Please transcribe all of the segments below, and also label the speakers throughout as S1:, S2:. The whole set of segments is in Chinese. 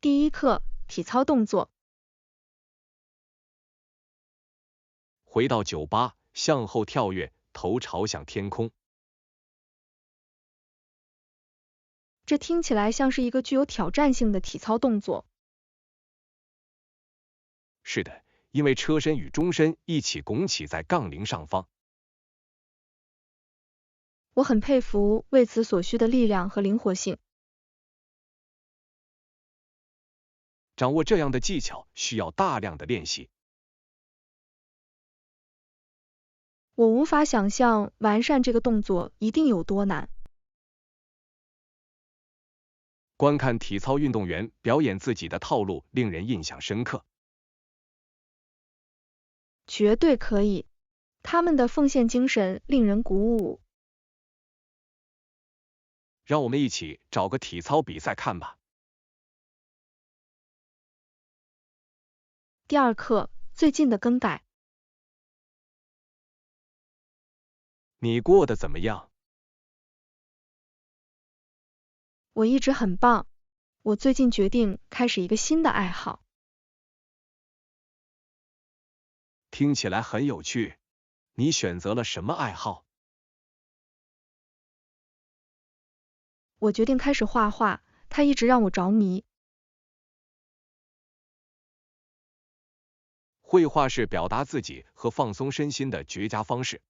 S1: 第一课，体操动作。
S2: 回到酒吧，向后跳跃，头朝向天空。
S1: 这听起来像是一个具有挑战性的体操动作。
S2: 是的，因为车身与中身一起拱起在杠铃上方。
S1: 我很佩服为此所需的力量和灵活性。
S2: 掌握这样的技巧需要大量的练习。
S1: 我无法想象完善这个动作一定有多难。
S2: 观看体操运动员表演自己的套路令人印象深刻。
S1: 绝对可以，他们的奉献精神令人鼓舞。
S2: 让我们一起找个体操比赛看吧。
S1: 第二课，最近的更改。
S2: 你过得怎么样？
S1: 我一直很棒。我最近决定开始一个新的爱好。
S2: 听起来很有趣。你选择了什么爱好？
S1: 我决定开始画画，它一直让我着迷。
S2: 绘画是表达自己和放松身心的绝佳方式。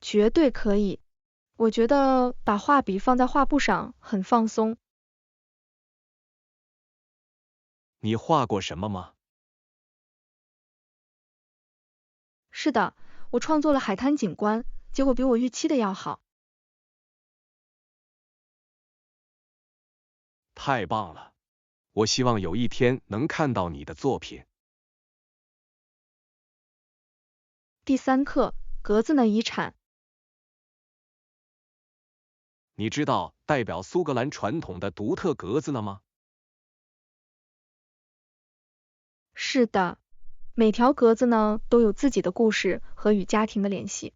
S1: 绝对可以。我觉得把画笔放在画布上很放松。
S2: 你画过什么吗？
S1: 是的，我创作了海滩景观，结果比我预期的要好。
S2: 太棒了！我希望有一天能看到你的作品。
S1: 第三课，格子呢遗产。
S2: 你知道代表苏格兰传统的独特格子呢吗？
S1: 是的，每条格子呢都有自己的故事和与家庭的联系。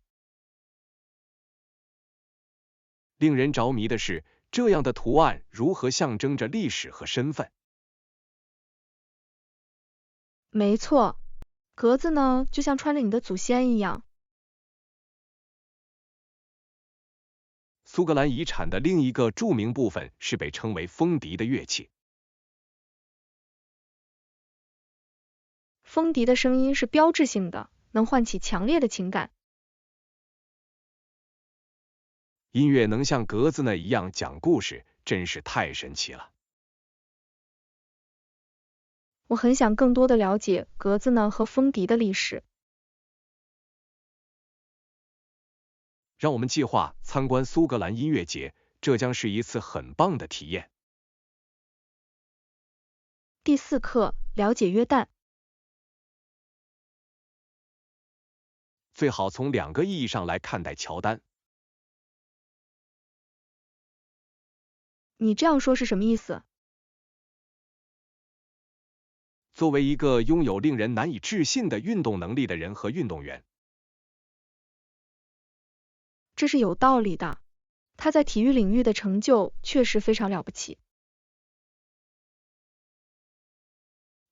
S2: 令人着迷的是，这样的图案如何象征着历史和身份。
S1: 没错，格子呢就像穿着你的祖先一样。
S2: 苏格兰遗产的另一个著名部分是被称为风笛的乐器。
S1: 风笛的声音是标志性的，能唤起强烈的情感。
S2: 音乐能像格子呢一样讲故事，真是太神奇了。
S1: 我很想更多的了解格子呢和风笛的历史。
S2: 让我们计划参观苏格兰音乐节，这将是一次很棒的体验。
S1: 第四课，了解约旦。
S2: 最好从两个意义上来看待乔丹。
S1: 你这样说是什么意思？
S2: 作为一个拥有令人难以置信的运动能力的人和运动员，
S1: 这是有道理的。他在体育领域的成就确实非常了不起。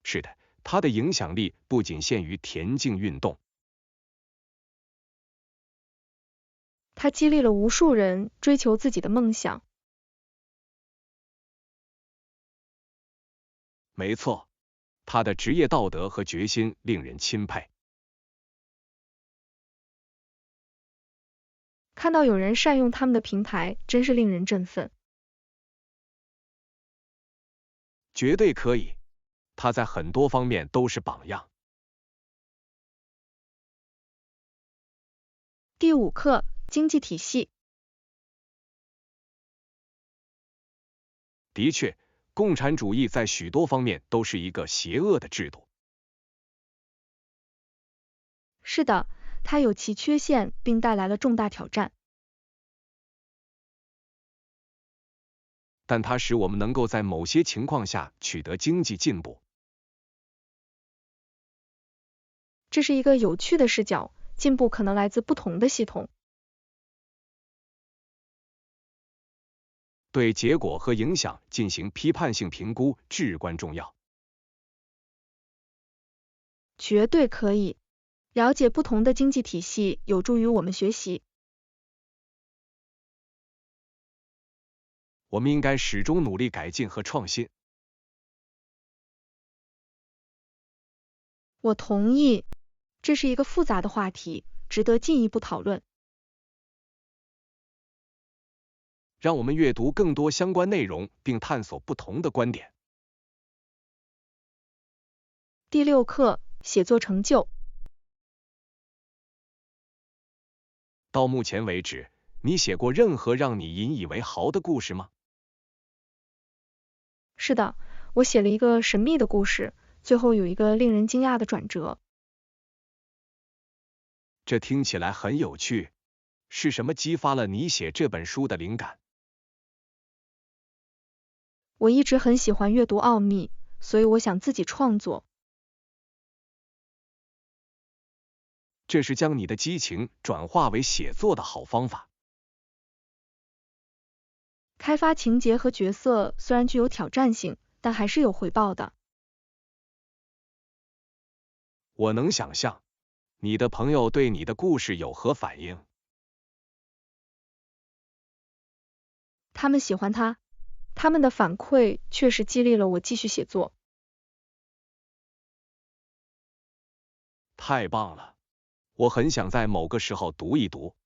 S2: 是的，他的影响力不仅限于田径运动。
S1: 他激励了无数人追求自己的梦想。
S2: 没错，他的职业道德和决心令人钦佩。
S1: 看到有人善用他们的平台，真是令人振奋。
S2: 绝对可以，他在很多方面都是榜样。
S1: 第五课，经济体系。
S2: 的确，共产主义在许多方面都是一个邪恶的制度。
S1: 是的，它有其缺陷，并带来了重大挑战。
S2: 但它使我们能够在某些情况下取得经济进步。
S1: 这是一个有趣的视角，进步可能来自不同的系统。
S2: 对结果和影响进行批判性评估至关重要。
S1: 绝对可以。了解不同的经济体系有助于我们学习。
S2: 我们应该始终努力改进和创新。
S1: 我同意，这是一个复杂的话题，值得进一步讨论。
S2: 让我们阅读更多相关内容，并探索不同的观点。
S1: 第6课，写作成就。
S2: 到目前为止，你写过任何让你引以为豪的故事吗？
S1: 是的，我写了一个神秘的故事，最后有一个令人惊讶的转折。
S2: 这听起来很有趣。是什么激发了你写这本书的灵感？
S1: 我一直很喜欢阅读奥秘，所以我想自己创作。
S2: 这是将你的激情转化为写作的好方法。
S1: 开发情节和角色虽然具有挑战性，但还是有回报的。
S2: 我能想象，你的朋友对你的故事有何反应？
S1: 他们喜欢它，他们的反馈确实激励了我继续写作。
S2: 太棒了，我很想在某个时候读一读。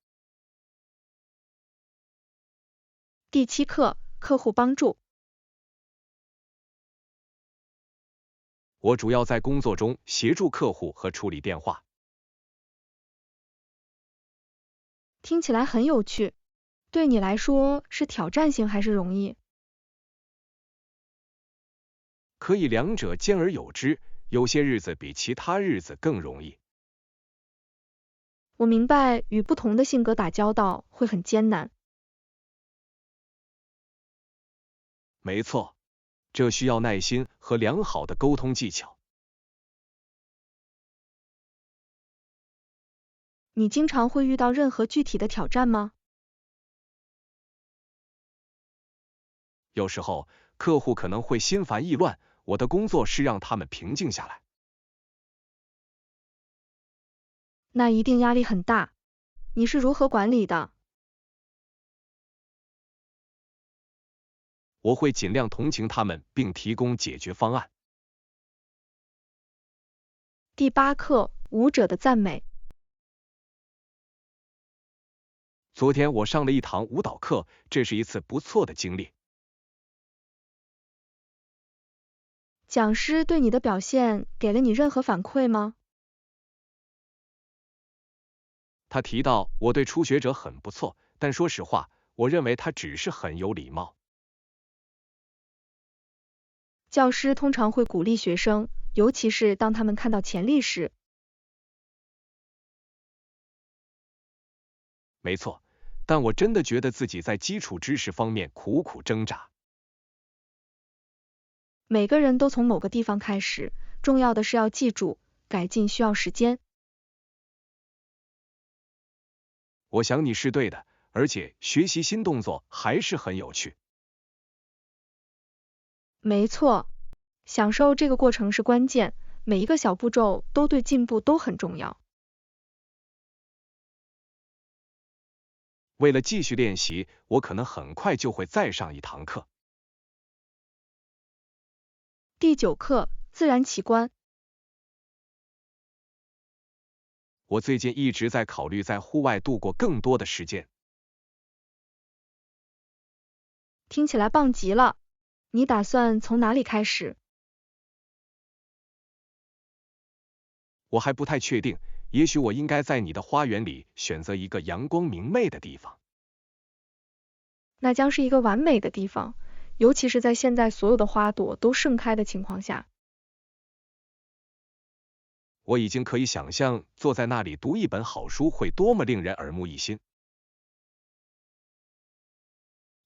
S1: 第7课，客户帮助。
S2: 我主要在工作中协助客户和处理电话。
S1: 听起来很有趣，对你来说是挑战性还是容易？
S2: 可以两者兼而有之，有些日子比其他日子更容易。
S1: 我明白与不同的性格打交道会很艰难。
S2: 没错，这需要耐心和良好的沟通技巧。
S1: 你经常会遇到任何具体的挑战吗？
S2: 有时候，客户可能会心烦意乱，我的工作是让他们平静下来。
S1: 那一定压力很大，你是如何管理的？
S2: 我会尽量同情他们，并提供解决方案。
S1: 第8课，舞者的赞美。
S2: 昨天我上了一堂舞蹈课，这是一次不错的经历。
S1: 讲师对你的表现给了你任何反馈吗？
S2: 他提到我对初学者很不错，但说实话，我认为他只是很有礼貌。
S1: 教师通常会鼓励学生，尤其是当他们看到潜力时。
S2: 没错，但我真的觉得自己在基础知识方面苦苦挣扎。
S1: 每个人都从某个地方开始，重要的是要记住，改进需要时间。
S2: 我想你是对的，而且学习新动作还是很有趣。
S1: 没错，享受这个过程是关键，每一个小步骤都对进步都很重要。
S2: 为了继续练习，我可能很快就会再上一堂课。
S1: 第9课，自然奇观。
S2: 我最近一直在考虑在户外度过更多的时间。
S1: 听起来棒极了，你打算从哪里开始？
S2: 我还不太确定，也许我应该在你的花园里选择一个阳光明媚的地方。
S1: 那将是一个完美的地方，尤其是在现在所有的花朵都盛开的情况下。
S2: 我已经可以想象坐在那里读一本好书会多么令人耳目一新。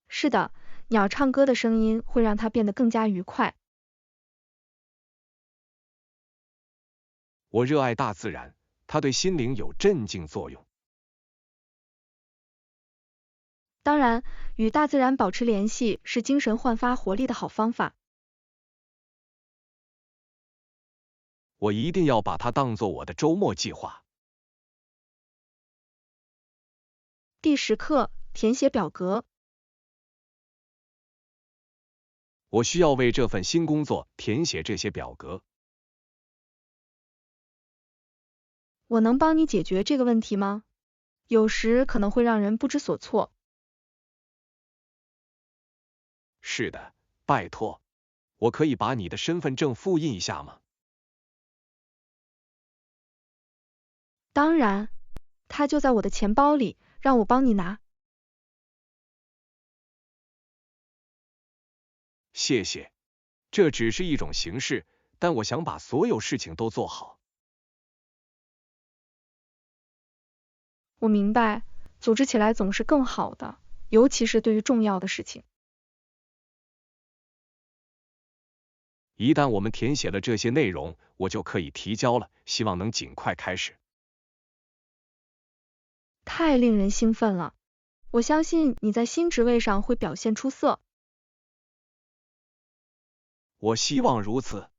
S1: 是的，鸟唱歌的声音会让它变得更加愉快。
S2: 我热爱大自然，它对心灵有镇静作用。
S1: 当然，与大自然保持联系是精神焕发活力的好方法。
S2: 我一定要把它当做我的周末计划。
S1: 第10课，填写表格。
S2: 我需要为这份新工作填写这些表格。
S1: 我能帮你解决这个问题吗？有时可能会让人不知所措。
S2: 是的，拜托。我可以把你的身份证复印一下吗？
S1: 当然，它就在我的钱包里，让我帮你拿。
S2: 谢谢。这只是一种形式，但我想把所有事情都做好。
S1: 我明白，组织起来总是更好的，尤其是对于重要的事情。
S2: 一旦我们填写了这些内容，我就可以提交了，希望能尽快开始。
S1: 太令人兴奋了！我相信你在新职位上会表现出色。
S2: 我希望如此。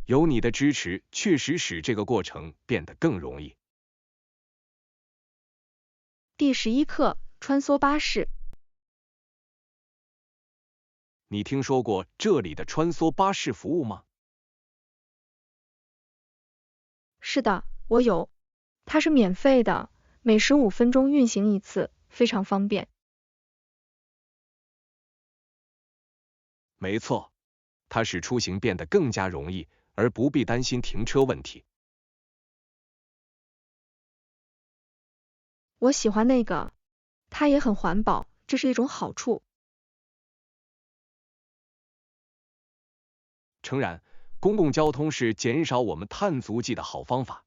S2: 有你的支持，确实使这个过程变得更容易。
S1: 第11课，穿梭巴士。
S2: 你听说过这里的穿梭巴士服务吗？
S1: 是的，我有。它是免费的，每15分钟运行一次，非常方便。
S2: 没错，它使出行变得更加容易，而不必担心停车问题。
S1: 我喜欢那个，它也很环保，这是一种好处。
S2: 诚然，公共交通是减少我们碳足迹的好方法。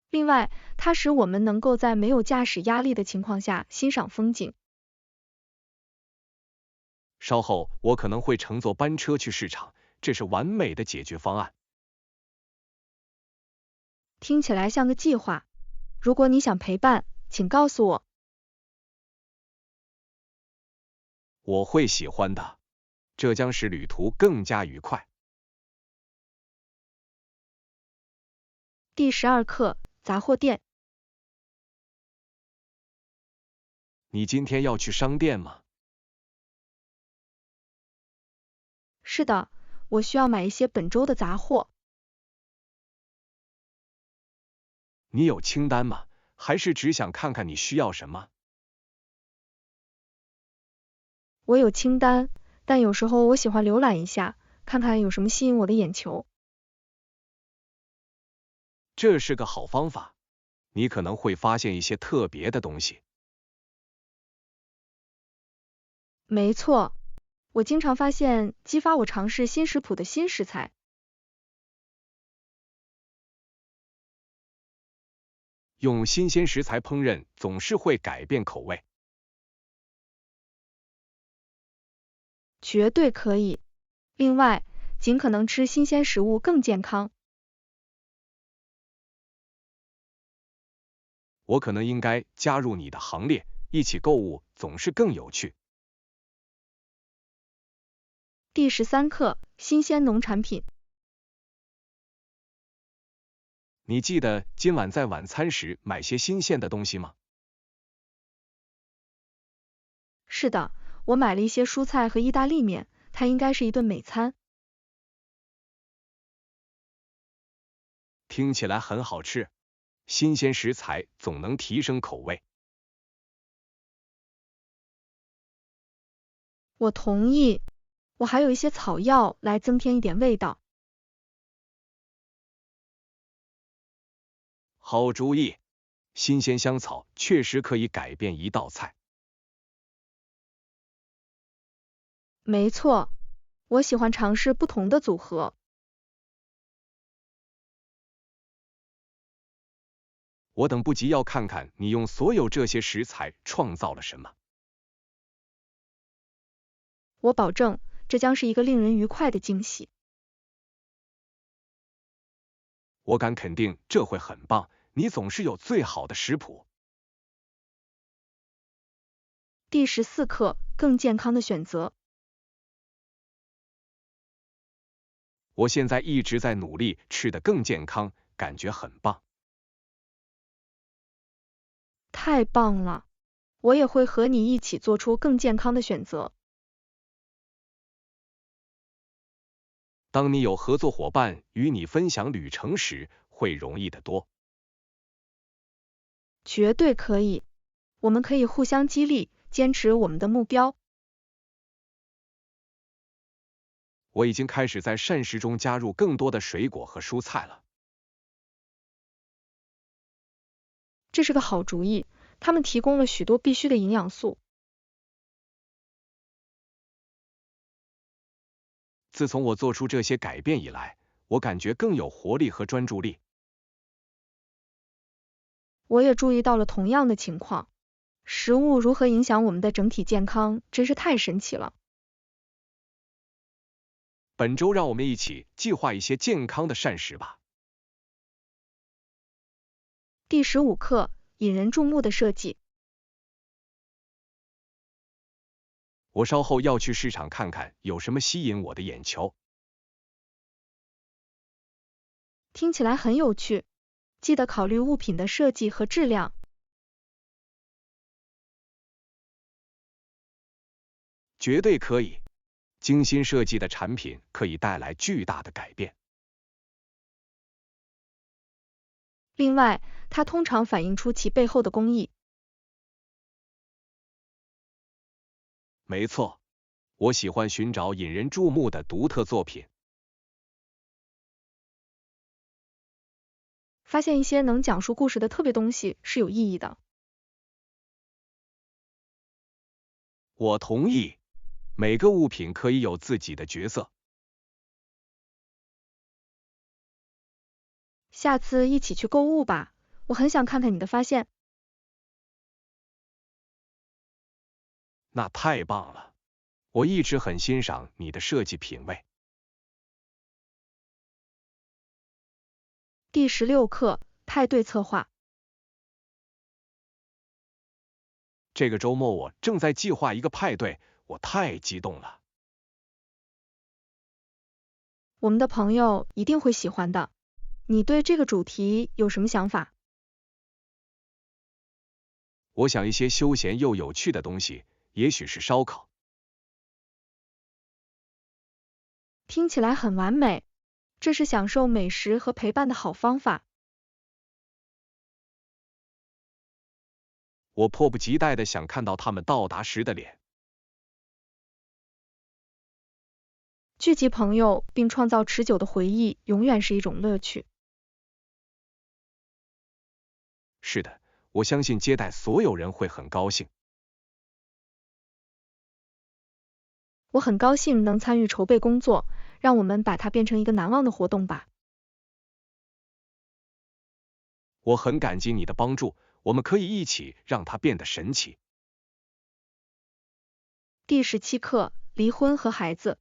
S1: 另外，它使我们能够在没有驾驶压力的情况下欣赏风景。
S2: 稍后我可能会乘坐班车去市场，这是完美的解决方案。
S1: 听起来像个计划。如果你想陪伴，请告诉我。
S2: 我会喜欢的，这将使旅途更加愉快。
S1: 第12课，杂货店。
S2: 你今天要去商店吗？
S1: 是的，我需要买一些本周的杂货。
S2: 你有清单吗？还是只想看看你需要什么？
S1: 我有清单，但有时候我喜欢浏览一下，看看有什么吸引我的眼球。
S2: 这是个好方法，你可能会发现一些特别的东西。
S1: 没错，我经常发现激发我尝试新食谱的新食材。
S2: 用新鲜食材烹饪总是会改变口味。
S1: 绝对可以。另外，尽可能吃新鲜食物更健康。
S2: 我可能应该加入你的行列，一起购物总是更有趣。
S1: 第13课，新鲜农产品。
S2: 你记得今晚在晚餐时买些新鲜的东西吗？
S1: 是的，我买了一些蔬菜和意大利面，它应该是一顿美餐。
S2: 听起来很好吃，新鲜食材总能提升口味。
S1: 我同意，我还有一些草药来增添一点味道。
S2: 好主意，新鲜香草确实可以改变一道菜。
S1: 没错，我喜欢尝试不同的组合。
S2: 我等不及要看看你用所有这些食材创造了什么。
S1: 我保证，这将是一个令人愉快的惊喜。
S2: 我敢肯定这会很棒，你总是有最好的食谱。
S1: 第14课，更健康的选择。
S2: 我现在一直在努力吃得更健康，感觉很棒。
S1: 太棒了！我也会和你一起做出更健康的选择。
S2: 当你有合作伙伴与你分享旅程时，会容易得多。
S1: 绝对可以，我们可以互相激励，坚持我们的目标。
S2: 我已经开始在膳食中加入更多的水果和蔬菜了。
S1: 这是个好主意，它们提供了许多必需的营养素。
S2: 自从我做出这些改变以来，我感觉更有活力和专注力。
S1: 我也注意到了同样的情况。食物如何影响我们的整体健康，真是太神奇了。
S2: 本周让我们一起计划一些健康的膳食吧。
S1: 第15课，引人注目的设计。
S2: 我稍后要去市场看看有什么吸引我的眼球。
S1: 听起来很有趣，记得考虑物品的设计和质量。
S2: 绝对可以，精心设计的产品可以带来巨大的改变。
S1: 另外，它通常反映出其背后的工艺。
S2: 没错，我喜欢寻找引人注目的独特作品。
S1: 发现一些能讲述故事的特别东西是有意义的。
S2: 我同意，每个物品可以有自己的角色。
S1: 下次一起去购物吧，我很想看看你的发现。
S2: 那太棒了，我一直很欣赏你的设计品味。
S1: 第16课，派对策划。
S2: 这个周末我正在计划一个派对，我太激动了。
S1: 我们的朋友一定会喜欢的。你对这个主题有什么想法？
S2: 我想一些休闲又有趣的东西，也许是烧烤。
S1: 听起来很完美，这是享受美食和陪伴的好方法。
S2: 我迫不及待地想看到他们到达时的脸。
S1: 聚集朋友并创造持久的回忆，永远是一种乐趣。
S2: 是的，我相信接待所有人会很高兴。
S1: 我很高兴能参与筹备工作，让我们把它变成一个难忘的活动吧。
S2: 我很感激你的帮助，我们可以一起让它变得神奇。
S1: 第17课，离婚和孩子。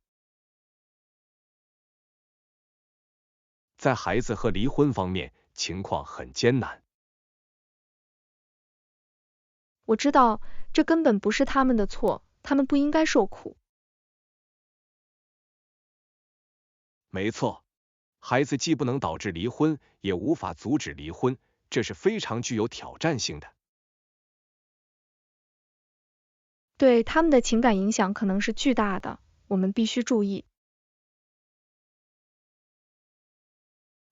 S2: 在孩子和离婚方面，情况很艰难。
S1: 我知道，这根本不是他们的错，他们不应该受苦。
S2: 没错，孩子既不能导致离婚，也无法阻止离婚，这是非常具有挑战性的。
S1: 对他们的情感影响可能是巨大的，我们必须注意。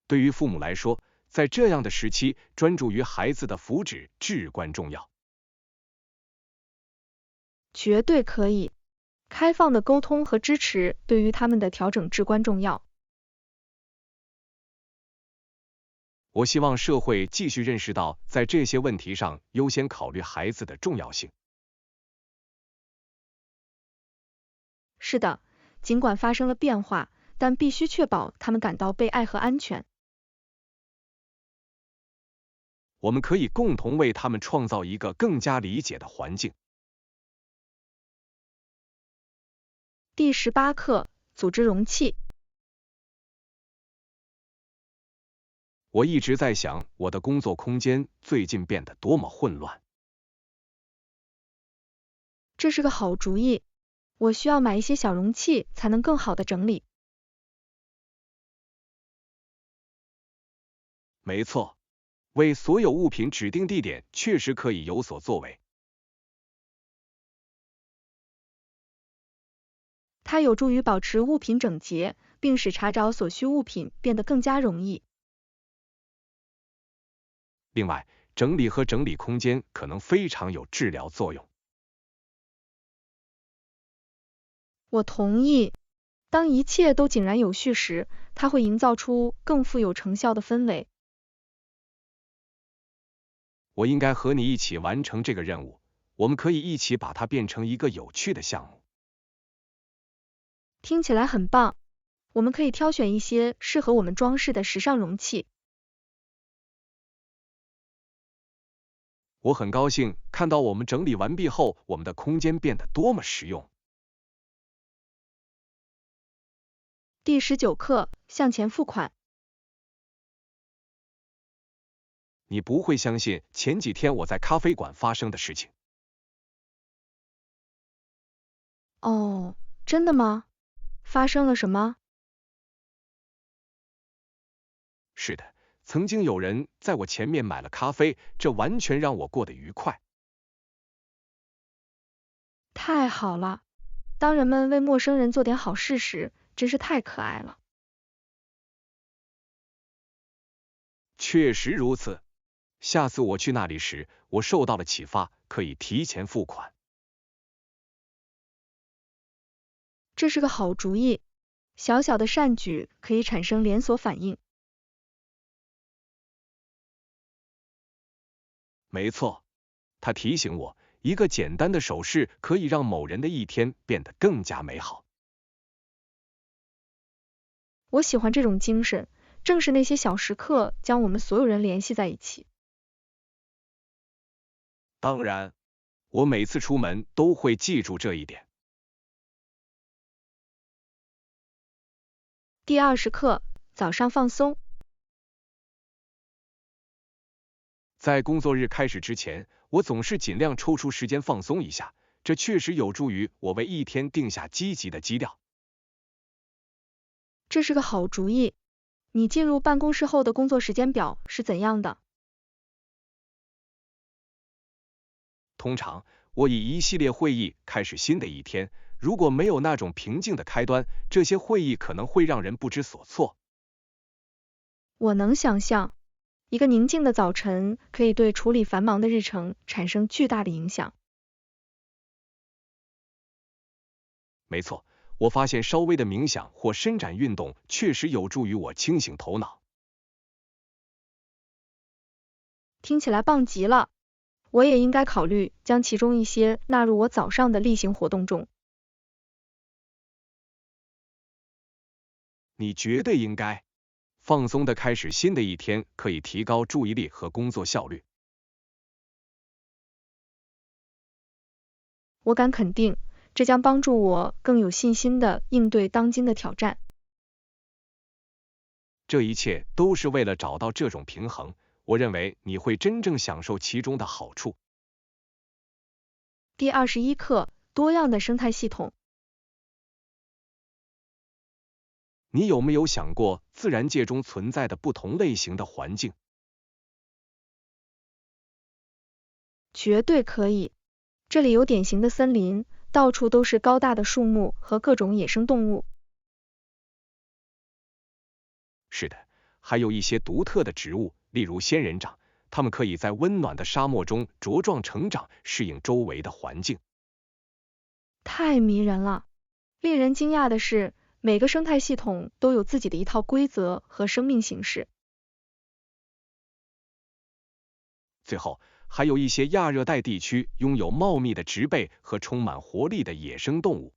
S2: 对于父母来说，在这样的时期，专注于孩子的福祉至关重要。
S1: 绝对可以，开放的沟通和支持对于他们的调整至关重要。
S2: 我希望社会继续认识到，在这些问题上优先考虑孩子的重要性。
S1: 是的，尽管发生了变化，但必须确保他们感到被爱和安全。
S2: 我们可以共同为他们创造一个更加理解的环境。
S1: 第18课，组织容器。
S2: 我一直在想，我的工作空间最近变得多么混乱。
S1: 这是个好主意，我需要买一些小容器才能更好的整理。
S2: 没错，为所有物品指定地点确实可以有所作为。
S1: 它有助于保持物品整洁，并使查找所需物品变得更加容易。
S2: 另外，整理和整理空间可能非常有治疗作用。
S1: 我同意。当一切都井然有序时，它会营造出更富有成效的氛围。
S2: 我应该和你一起完成这个任务，我们可以一起把它变成一个有趣的项目。
S1: 听起来很棒，我们可以挑选一些适合我们装饰的时尚容器。
S2: 我很高兴看到我们整理完毕后，我们的空间变得多么实用。
S1: 第19课，向前付款。
S2: 你不会相信前几天我在咖啡馆发生的事情。
S1: 哦，真的吗？发生了什么？
S2: 是的，曾经有人在我前面买了咖啡，这完全让我过得愉快。
S1: 太好了！当人们为陌生人做点好事时，真是太可爱了。
S2: 确实如此。下次我去那里时，我受到了启发，可以提前付款。
S1: 这是个好主意，小小的善举可以产生连锁反应。
S2: 没错，他提醒我，一个简单的手势可以让某人的一天变得更加美好。
S1: 我喜欢这种精神，正是那些小时刻将我们所有人联系在一起。
S2: 当然，我每次出门都会记住这一点。
S1: 第20课，早上放松。
S2: 在工作日开始之前，我总是尽量抽出时间放松一下，这确实有助于我为一天定下积极的基调。
S1: 这是个好主意。你进入办公室后的工作时间表是怎样的？
S2: 通常，我以一系列会议开始新的一天，如果没有那种平静的开端，这些会议可能会让人不知所措。
S1: 我能想象，一个宁静的早晨可以对处理繁忙的日程产生巨大的影响。
S2: 没错，我发现稍微的冥想或伸展运动确实有助于我清醒头脑。
S1: 听起来棒极了！我也应该考虑将其中一些纳入我早上的例行活动中。
S2: 你绝对应该。放松的开始新的一天，可以提高注意力和工作效率。
S1: 我敢肯定，这将帮助我更有信心地应对当今的挑战。
S2: 这一切都是为了找到这种平衡，我认为你会真正享受其中的好处。
S1: 第21课，多样的生态系统。
S2: 你有没有想过自然界中存在的不同类型的环境？
S1: 绝对可以。这里有典型的森林，到处都是高大的树木和各种野生动物。
S2: 是的，还有一些独特的植物，例如仙人掌，它们可以在温暖的沙漠中茁壮成长，适应周围的环境。
S1: 太迷人了！令人惊讶的是，每个生态系统都有自己的一套规则和生命形式。
S2: 最后，还有一些亚热带地区拥有茂密的植被和充满活力的野生动物。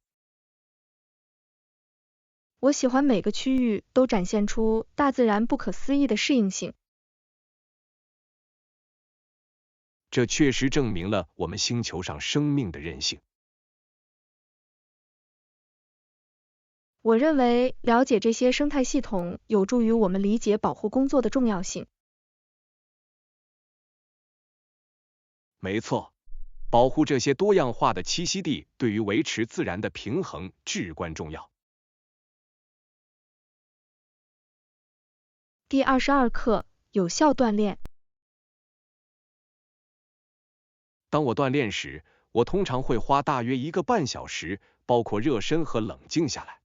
S1: 我喜欢每个区域都展现出大自然不可思议的适应性。
S2: 这确实证明了我们星球上生命的韧性。
S1: 我认为了解这些生态系统有助于我们理解保护工作的重要性。
S2: 没错，保护这些多样化的栖息地对于维持自然的平衡至关重要。
S1: 第22课，有效锻炼。
S2: 当我锻炼时，我通常会花大约1个半小时，包括热身和冷静下来。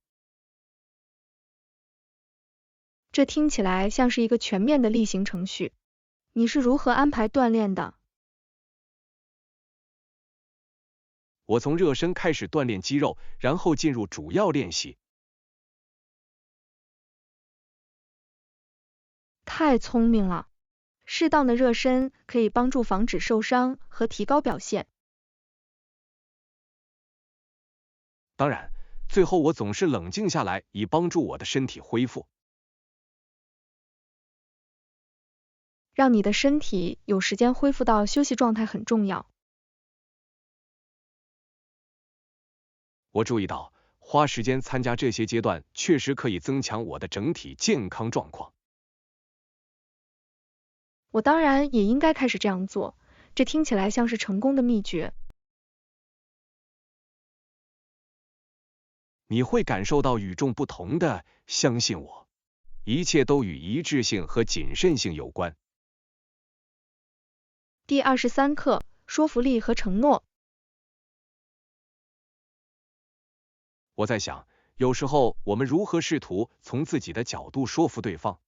S1: 这听起来像是一个全面的例行程序。你是如何安排锻炼的？
S2: 我从热身开始锻炼肌肉，然后进入主要练习。
S1: 太聪明了！适当的热身可以帮助防止受伤和提高表现。
S2: 当然，最后我总是冷静下来，以帮助我的身体恢复。
S1: 让你的身体有时间恢复到休息状态很重要。
S2: 我注意到，花时间参加这些阶段确实可以增强我的整体健康状况。
S1: 我当然也应该开始这样做，这听起来像是成功的秘诀。
S2: 你会感受到与众不同的，相信我，一切都与一致性和谨慎性有关。
S1: 第23课，说服力和承诺。
S2: 我在想，有时候我们如何试图从自己的角度说服对方？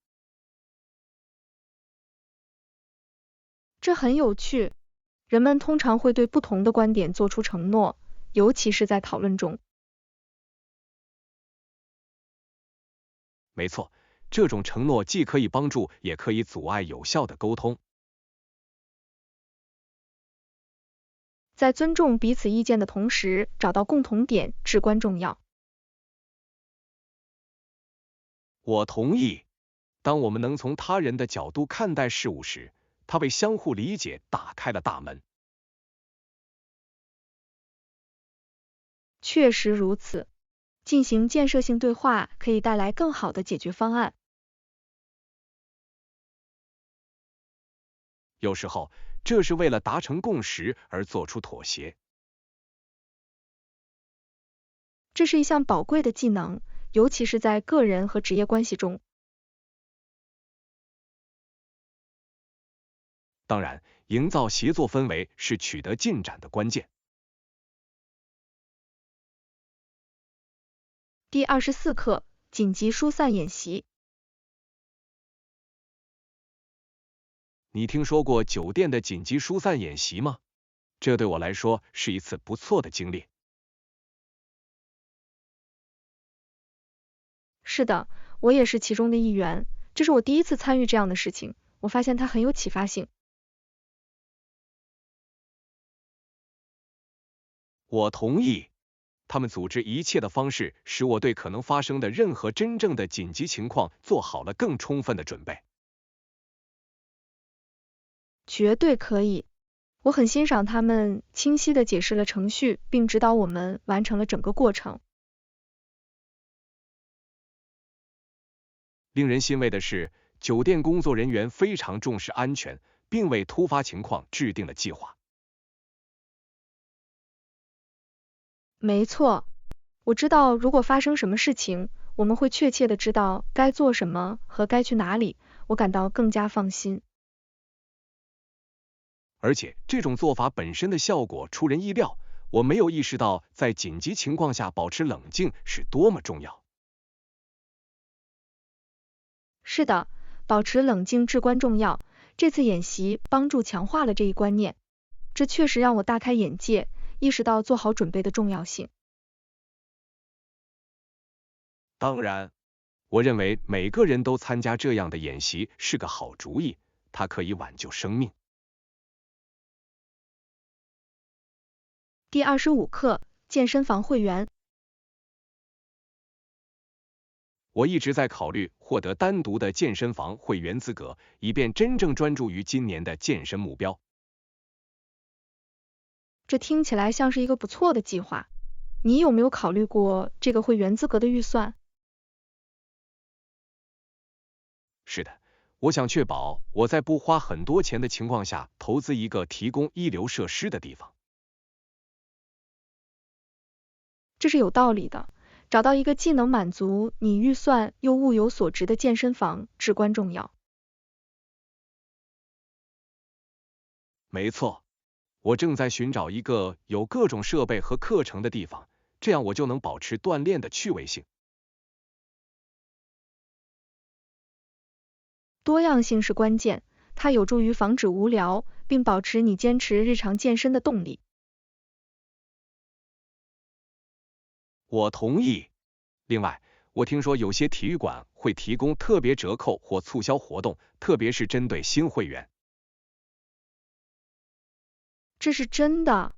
S1: 这很有趣。人们通常会对不同的观点做出承诺，尤其是在讨论中。
S2: 没错，这种承诺既可以帮助，也可以阻碍有效的沟通。
S1: 在尊重彼此意见的同时，找到共同点至关重要。
S2: 我同意。当我们能从他人的角度看待事物时，它为相互理解打开了大门。
S1: 确实如此，进行建设性对话可以带来更好的解决方案。
S2: 有时候，这是为了达成共识而做出妥协。
S1: 这是一项宝贵的技能，尤其是在个人和职业关系中。
S2: 当然，营造协作氛围是取得进展的关键。
S1: 第24课，紧急疏散演习。
S2: 你听说过酒店的紧急疏散演习吗？这对我来说是一次不错的经历。
S1: 是的，我也是其中的一员。这是我第一次参与这样的事情，我发现它很有启发性。
S2: 我同意。他们组织一切的方式，使我对可能发生的任何真正的紧急情况做好了更充分的准备。
S1: 绝对可以。我很欣赏他们清晰地解释了程序，并指导我们完成了整个过程。
S2: 令人欣慰的是，酒店工作人员非常重视安全，并为突发情况制定了计划。
S1: 没错，我知道如果发生什么事情，我们会确切地知道该做什么和该去哪里，我感到更加放心。
S2: 而且这种做法本身的效果出人意料，我没有意识到在紧急情况下保持冷静是多么重要。
S1: 是的，保持冷静至关重要。这次演习帮助强化了这一观念，这确实让我大开眼界，意识到做好准备的重要性。
S2: 当然，我认为每个人都参加这样的演习是个好主意，它可以挽救生命。
S1: 第25课，健身房会员。
S2: 我一直在考虑获得单独的健身房会员资格，以便真正专注于今年的健身目标。
S1: 这听起来像是一个不错的计划。你有没有考虑过这个会员资格的预算？
S2: 是的，我想确保我在不花很多钱的情况下投资一个提供一流设施的地方。
S1: 这是有道理的。找到一个既能满足你预算又物有所值的健身房至关重要。
S2: 没错，我正在寻找一个有各种设备和课程的地方，这样我就能保持锻炼的趣味性。
S1: 多样性是关键，它有助于防止无聊，并保持你坚持日常健身的动力。
S2: 我同意。另外，我听说有些体育馆会提供特别折扣或促销活动，特别是针对新会员。
S1: 这是真的，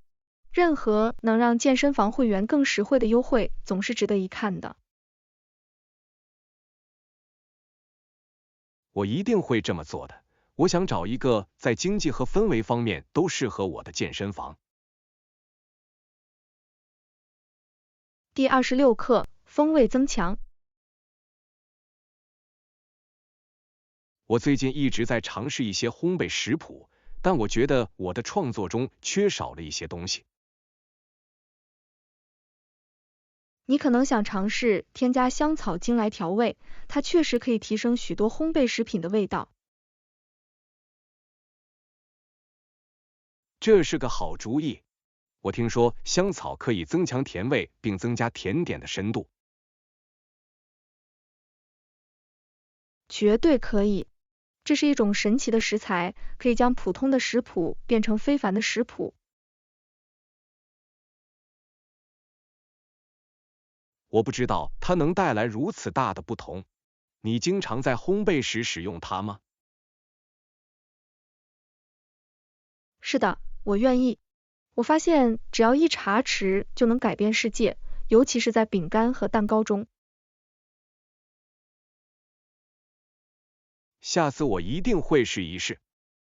S1: 任何能让健身房会员更实惠的优惠总是值得一看的。
S2: 我一定会这么做的。我想找一个在经济和氛围方面都适合我的健身房。
S1: 第26课，风味增强。
S2: 我最近一直在尝试一些烘焙食谱，但我觉得我的创作中缺少了一些东西。
S1: 你可能想尝试添加香草精来调味，它确实可以提升许多烘焙食品的味道。
S2: 这是个好主意。我听说香草可以增强甜味，并增加甜点的深度。
S1: 绝对可以，这是一种神奇的食材，可以将普通的食谱变成非凡的食谱。
S2: 我不知道它能带来如此大的不同。你经常在烘焙时使用它吗？
S1: 是的，我愿意。我发现只要一茶匙就能改变世界，尤其是在饼干和蛋糕中。
S2: 下次我一定会试一试。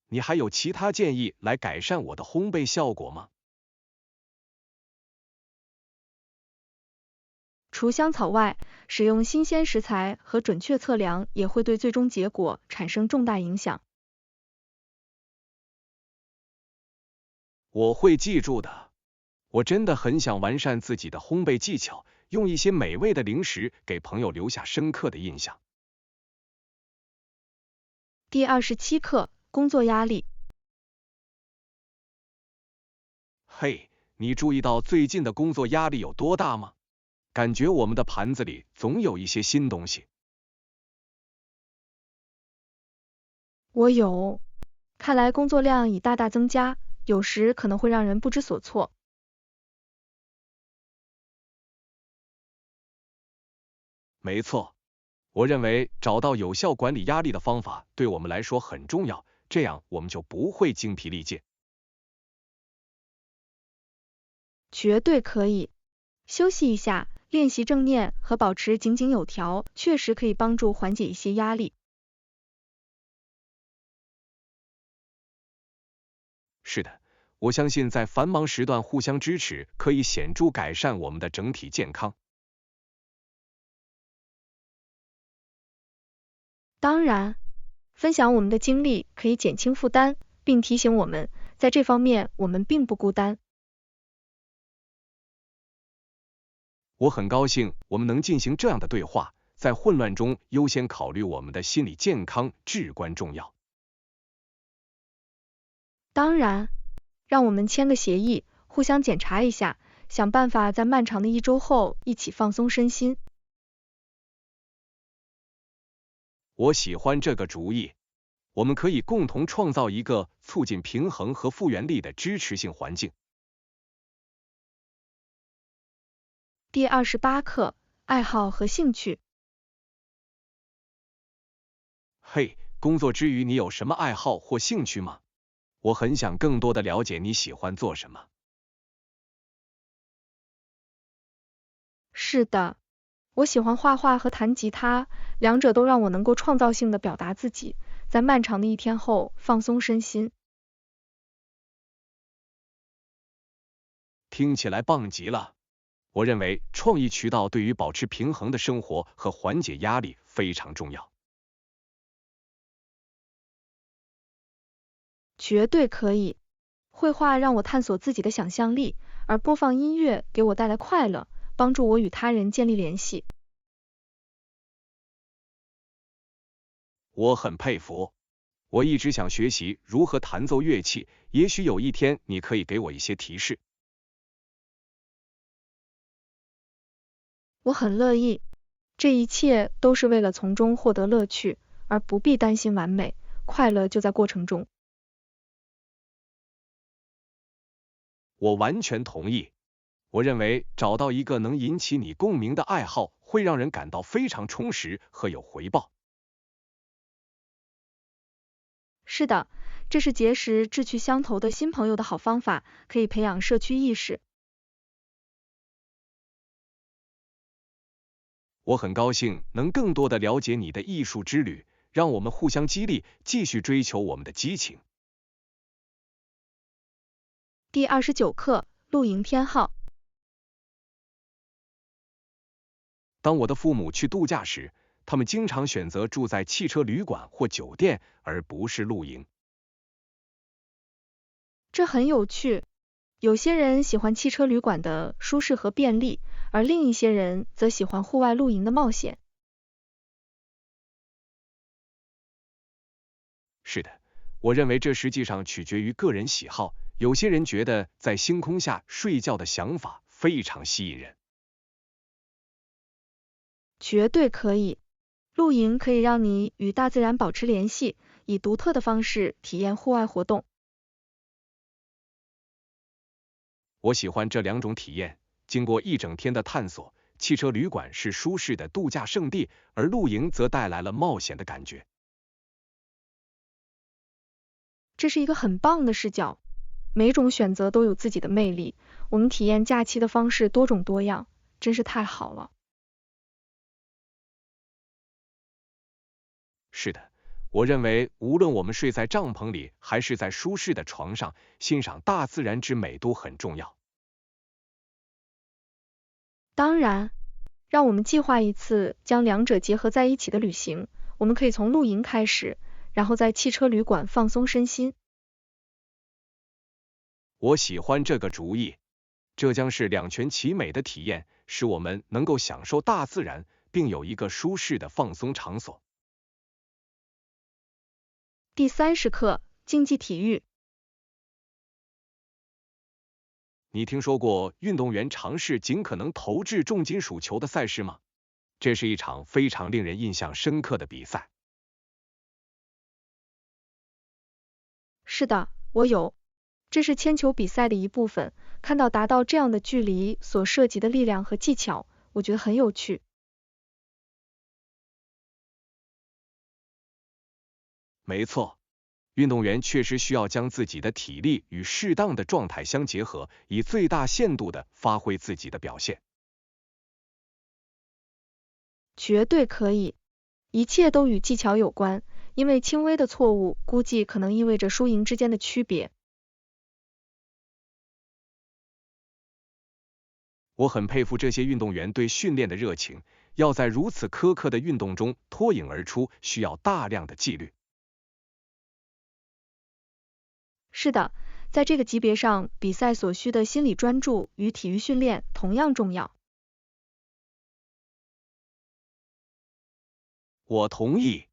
S2: 你还有其他建议来改善我的烘焙效果吗？
S1: 除香草外，使用新鲜食材和准确测量也会对最终结果产生重大影响。
S2: 我会记住的。我真的很想完善自己的烘焙技巧，用一些美味的零食给朋友留下深刻的印象。
S1: 第27课，工作压力。
S2: 嘿，你注意到最近的工作压力有多大吗？感觉我们的盘子里总有一些新东西。
S1: 我有，看来工作量已大大增加，有时可能会让人不知所措。
S2: 没错，我认为找到有效管理压力的方法对我们来说很重要，这样我们就不会精疲力尽。
S1: 绝对可以。休息一下，练习正念和保持井井有条，确实可以帮助缓解一些压力。
S2: 是的，我相信在繁忙时段互相支持，可以显著改善我们的整体健康。
S1: 当然，分享我们的经历可以减轻负担，并提醒我们，在这方面我们并不孤单。
S2: 我很高兴我们能进行这样的对话，在混乱中优先考虑我们的心理健康至关重要。
S1: 当然，让我们签个协议，互相检查一下，想办法在漫长的一周后一起放松身心。
S2: 我喜欢这个主意。我们可以共同创造一个促进平衡和复原力的支持性环境。
S1: 第28课，爱好和兴趣。
S2: 嘿，工作之余你有什么爱好或兴趣吗？我很想更多的了解你喜欢做什么。
S1: 是的，我喜欢画画和弹吉他，两者都让我能够创造性的表达自己，在漫长的一天后放松身心。
S2: 听起来棒极了。我认为创意渠道对于保持平衡的生活和缓解压力非常重要。
S1: 绝对可以。绘画让我探索自己的想象力，而播放音乐给我带来快乐，帮助我与他人建立联系。
S2: 我很佩服。我一直想学习如何弹奏乐器，也许有一天你可以给我一些提示。
S1: 我很乐意，这一切都是为了从中获得乐趣，而不必担心完美，快乐就在过程中。
S2: 我完全同意。我认为找到一个能引起你共鸣的爱好，会让人感到非常充实和有回报。
S1: 是的，这是结识志趣相投的新朋友的好方法，可以培养社区意识。
S2: 我很高兴能更多的了解你的艺术之旅，让我们互相激励，继续追求我们的激情。
S1: 第29课，露营偏好。
S2: 当我的父母去度假时，他们经常选择住在汽车旅馆或酒店，而不是露营。
S1: 这很有趣。有些人喜欢汽车旅馆的舒适和便利，而另一些人则喜欢户外露营的冒险。
S2: 是的，我认为这实际上取决于个人喜好。有些人觉得在星空下睡觉的想法非常吸引人。
S1: 绝对可以。露营可以让你与大自然保持联系，以独特的方式体验户外活动。
S2: 我喜欢这两种体验。经过一整天的探索，汽车旅馆是舒适的度假胜地，而露营则带来了冒险的感觉。
S1: 这是一个很棒的视角。每种选择都有自己的魅力，我们体验假期的方式多种多样，真是太好了。
S2: 是的，我认为无论我们睡在帐篷里，还是在舒适的床上，欣赏大自然之美都很重要。
S1: 当然，让我们计划一次将两者结合在一起的旅行。我们可以从露营开始，然后在汽车旅馆放松身心。
S2: 我喜欢这个主意，这将是两全其美的体验，使我们能够享受大自然，并有一个舒适的放松场所。
S1: 第30课，竞技体育。
S2: 你听说过运动员尝试尽可能投掷重金属球的赛事吗？这是一场非常令人印象深刻的比赛。
S1: 是的，我有。这是铅球比赛的一部分，看到达到这样的距离所涉及的力量和技巧，我觉得很有趣。
S2: 没错，运动员确实需要将自己的体力与适当的状态相结合，以最大限度的发挥自己的表现。
S1: 绝对可以，一切都与技巧有关，因为轻微的错误估计可能意味着输赢之间的区别。
S2: 我很佩服这些运动员对训练的热情，要在如此苛刻的运动中脱颖而出，需要大量的纪律。
S1: 是的，在这个级别上，比赛所需的心理专注与体育训练同样重要。
S2: 我同意，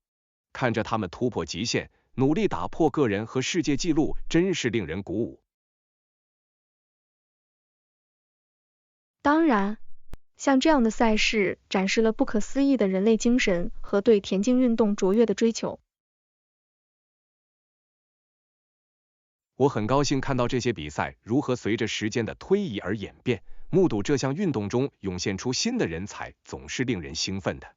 S2: 看着他们突破极限，努力打破个人和世界纪录，真是令人鼓舞。
S1: 当然，像这样的赛事展示了不可思议的人类精神和对田径运动卓越的追求。
S2: 我很高兴看到这些比赛如何随着时间的推移而演变，目睹这项运动中涌现出新的人才，总是令人兴奋的。